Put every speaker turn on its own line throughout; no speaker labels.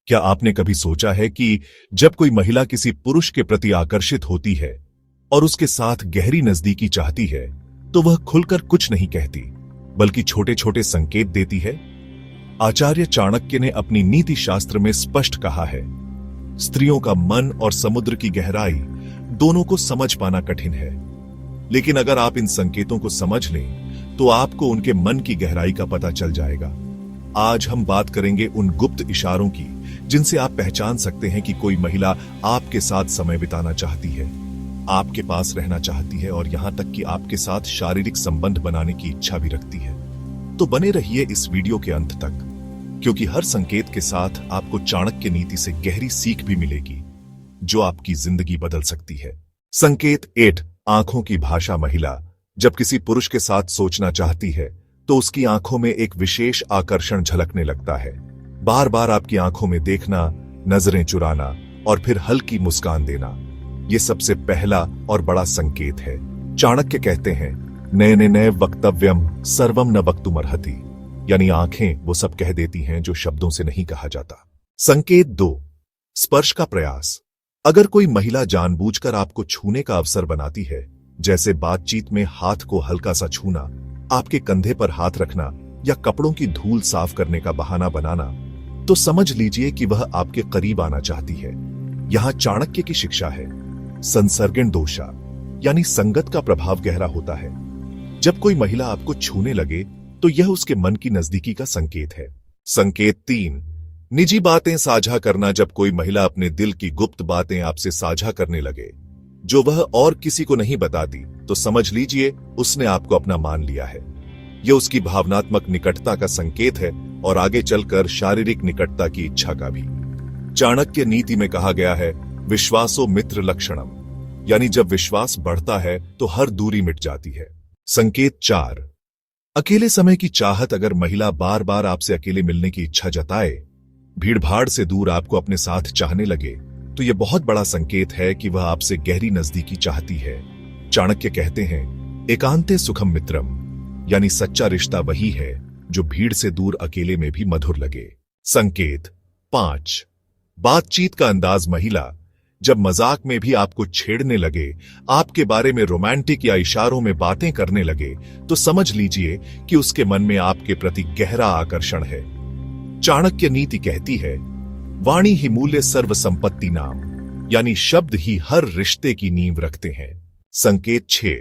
क्या आपने कभी सोचा है कि जब कोई महिला किसी पुरुष के प्रति आकर्षित होती है और उसके साथ गहरी नजदीकी चाहती है, तो वह खुलकर कुछ नहीं कहती, बल्कि छोटे छोटे संकेत देती है? आचार्य चाणक्य ने अपनी नीति शास्त्र में स्पष्ट कहा है, स्त्रियों का मन और समुद्र की गहराई दोनों को समझ पाना कठिन है, लेकिन अगर आप इन संकेतों को समझ लें तो आपको उनके मन की गहराई का पता चल जाएगा। आज हम बात करेंगे उन गुप्त इशारों की जिनसे आप पहचान सकते हैं कि कोई महिला आपके साथ समय बिताना चाहती है, आपके पास रहना चाहती है और यहां तक कि आपके साथ शारीरिक संबंध बनाने की इच्छा भी रखती है। तो बने रहिए इस वीडियो के अंत तक, क्योंकि हर संकेत के साथ आपको चाणक्य नीति से गहरी सीख भी मिलेगी जो आपकी जिंदगी बदल सकती है। संकेत 8, आंखों की भाषा। महिला जब किसी पुरुष के साथ सोचना चाहती है तो उसकी आंखों में एक विशेष आकर्षण झलकने लगता है। बार बार आपकी आंखों में देखना, नजरें चुराना और फिर हल्की मुस्कान देना, यह सबसे पहला और बड़ा संकेत है। चाणक्य कहते हैं, नए नए वक्तव्यम सर्वम न वक्तुमर्हति, यानी आंखें वो सब कह देती हैं जो शब्दों से नहीं कहा जाता। संकेत 2, स्पर्श का प्रयास। अगर कोई महिला जानबूझकर आपको छूने का अवसर बनाती है, जैसे बातचीत में हाथ को हल्का सा छूना, आपके कंधे पर हाथ रखना या कपड़ों की धूल साफ करने का बहाना बनाना, तो समझ लीजिए कि वह आपके करीब आना चाहती है। यहां चाणक्य की शिक्षा है, संसर्गण दोषा, यानी संगत का प्रभाव गहरा होता है। जब कोई महिला आपको छूने लगे तो यह उसके मन की नजदीकी का संकेत है। संकेत 3, निजी बातें साझा करना। जब कोई महिला अपने दिल की गुप्त बातें आपसे साझा करने लगे जो वह और किसी को नहीं बताती, तो समझ लीजिए उसने आपको अपना मान लिया है। यह उसकी भावनात्मक निकटता का संकेत है और आगे चलकर शारीरिक निकटता की इच्छा का भी। चाणक्य नीति में कहा गया है, विश्वासो मित्र लक्षणम, यानी जब विश्वास बढ़ता है तो हर दूरी मिट जाती है। संकेत 4, अकेले समय की चाहत। अगर महिला बार बार आपसे अकेले मिलने की इच्छा जताए, भीड़भाड़ से दूर आपको अपने साथ चाहने लगे, तो यह बहुत बड़ा संकेत है कि वह आपसे गहरी नजदीकी चाहती है। चाणक्य कहते हैं, एकांते सुखम मित्रम, यानी सच्चा रिश्ता वही है जो भीड़ से दूर अकेले में भी मधुर लगे। संकेत 5, बातचीत का अंदाज। महिला जब मजाक में भी आपको छेड़ने लगे, आपके बारे में रोमांटिक या इशारों में बातें करने लगे, तो समझ लीजिए कि उसके मन में आपके प्रति गहरा आकर्षण है। चाणक्य नीति कहती है, वाणी ही मूल्य सर्व संपत्ति नाम, यानी शब्द ही हर रिश्ते की नींव रखते हैं। संकेत 6,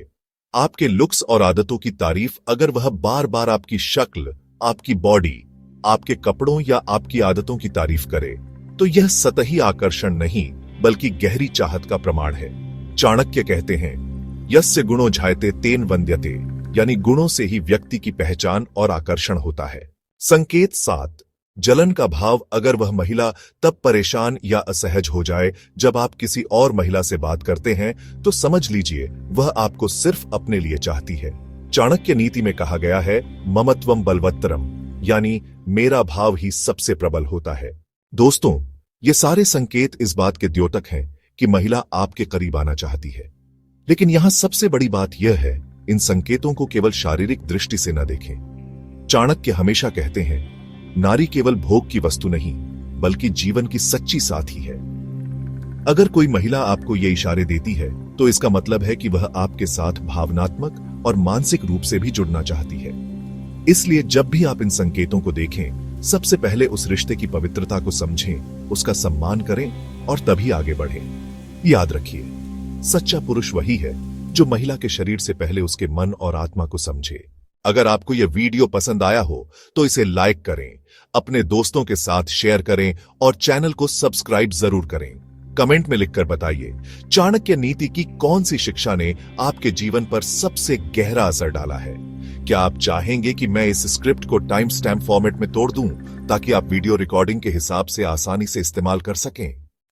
आपके लुक्स और आदतों की तारीफ। अगर वह बार बार आपकी शक्ल, आपकी बॉडी, आपके कपड़ों या आपकी आदतों की तारीफ करे, तो यह सतही आकर्षण नहीं बल्कि गहरी चाहत का प्रमाण है। चाणक्य कहते हैं, यस्य गुणो जायते तेन वन्द्यते, यानी गुणों से ही व्यक्ति की पहचान और आकर्षण होता है। संकेत 7, जलन का भाव। अगर वह महिला तब परेशान या असहज हो जाए जब आप किसी और महिला से बात करते हैं, तो समझ लीजिए वह आपको सिर्फ अपने लिए चाहती है। चाणक्य नीति में कहा गया है, ममत्वम बलवत्तरम, यानी मेरा भाव ही सबसे प्रबल होता है। दोस्तों, ये सारे संकेत इस बात के द्योतक हैं कि महिला आपके करीब आना चाहती है। लेकिन यहां सबसे बड़ी बात यह है, इन संकेतों को केवल शारीरिक दृष्टि से न देखें। चाणक्य हमेशा कहते हैं, नारी केवल भोग की वस्तु नहीं बल्कि जीवन की सच्ची साथी है। अगर कोई महिला आपको ये इशारे देती है, तो इसका मतलब है कि वह आपके साथ भावनात्मक और मानसिक रूप से भी जुड़ना चाहती है। इसलिए जब भी आप इन संकेतों को देखें, सबसे पहले उस रिश्ते की पवित्रता को समझें, उसका सम्मान करें और तभी आगे बढ़ें। याद रखिए, सच्चा पुरुष वही है जो महिला के शरीर से पहले उसके मन और आत्मा को समझे। अगर आपको यह वीडियो पसंद आया हो तो इसे लाइक करें, अपने दोस्तों के साथ शेयर करें और चैनल को सब्सक्राइब जरूर करें। कमेंट में लिखकर बताइए, चाणक्य नीति की कौन सी शिक्षा ने आपके जीवन पर सबसे गहरा असर डाला है। क्या आप चाहेंगे कि मैं इस स्क्रिप्ट को टाइम स्टैम्प फॉर्मेट में तोड़ दूं ताकि आप वीडियो रिकॉर्डिंग के हिसाब से आसानी से इस्तेमाल कर सकें?